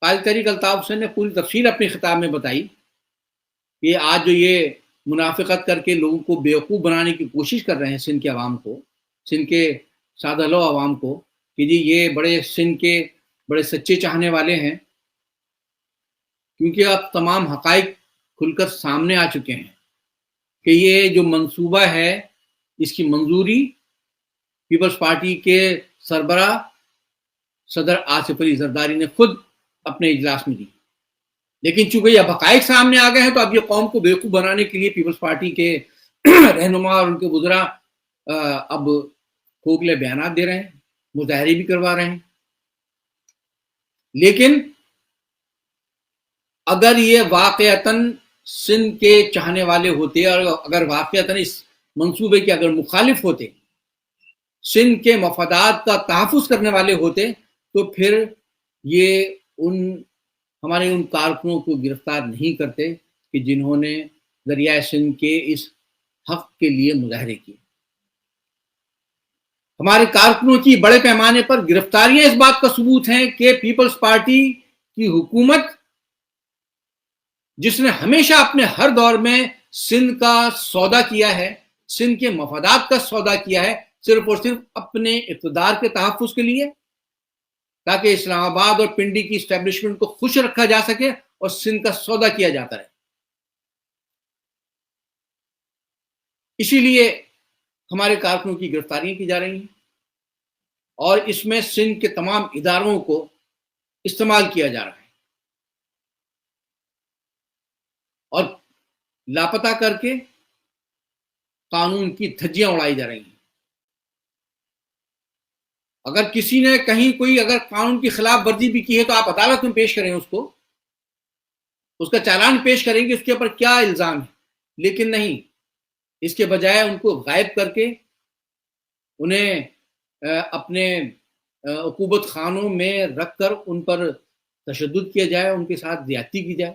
قائد تحریک الطاف حسین نے پوری تفصیل اپنے خطاب میں بتائی کہ آج جو یہ منافقت کر کے لوگوں کو بیوقوف بنانے کی کوشش کر رہے ہیں سندھ کے عوام کو، سندھ کے سادہ لو عوام کو، کہ جی یہ بڑے سندھ کے بڑے سچے چاہنے والے ہیں، کیونکہ اب تمام حقائق کھل کر سامنے آ چکے ہیں کہ یہ جو منصوبہ ہے اس کی منظوری پیپلز پارٹی کے سربراہ صدر آصف علی زرداری نے خود اپنے اجلاس میں دی، لیکن چونکہ یہ حقائق سامنے آ گئے ہیں تو اب یہ قوم کو بیوقوف بنانے کے لیے پیپلز پارٹی کے رہنما اور ان کے وزراء اب کھوکھلے بیانات دے رہے ہیں، مظاہرے بھی کروا رہے ہیں۔ لیکن اگر یہ واقعتاً سندھ کے چاہنے والے ہوتے اور اگر واقعتاً اس منصوبے کے اگر مخالف ہوتے، سندھ کے مفادات کا تحفظ کرنے والے ہوتے، تو پھر یہ ہمارے ان کارکنوں کو گرفتار نہیں کرتے کہ جنہوں نے دریائے سندھ کے اس حق کے لیے مظاہرے کیے۔ ہمارے کارکنوں کی بڑے پیمانے پر گرفتاریاں اس بات کا ثبوت ہیں کہ پیپلز پارٹی کی حکومت، جس نے ہمیشہ اپنے ہر دور میں سندھ کا سودا کیا ہے، سندھ کے مفادات کا سودا کیا ہے، صرف اور صرف اپنے اقتدار کے تحفظ کے لیے، تاکہ اسلام آباد اور پنڈی کی اسٹیبلشمنٹ کو خوش رکھا جا سکے اور سندھ کا سودا کیا جاتا رہے۔ اسی لیے ہمارے کارکنوں کی گرفتاریاں کی جا رہی ہیں اور اس میں سندھ کے تمام اداروں کو استعمال کیا جا رہا ہے اور لاپتہ کر کے قانون کی دھجیاں اڑائی جا رہی ہیں۔ اگر کسی نے کہیں کوئی اگر قانون کی خلاف ورزی بھی کی ہے تو آپ عدالت میں پیش کریں، اس کا چالان پیش کریں گے اس کے اوپر کیا الزام ہے، لیکن نہیں، اس کے بجائے ان کو غائب کر کے انہیں اپنے عقوبت خانوں میں رکھ کر ان پر تشدد کیا جائے، ان کے ساتھ زیادتی کی جائے۔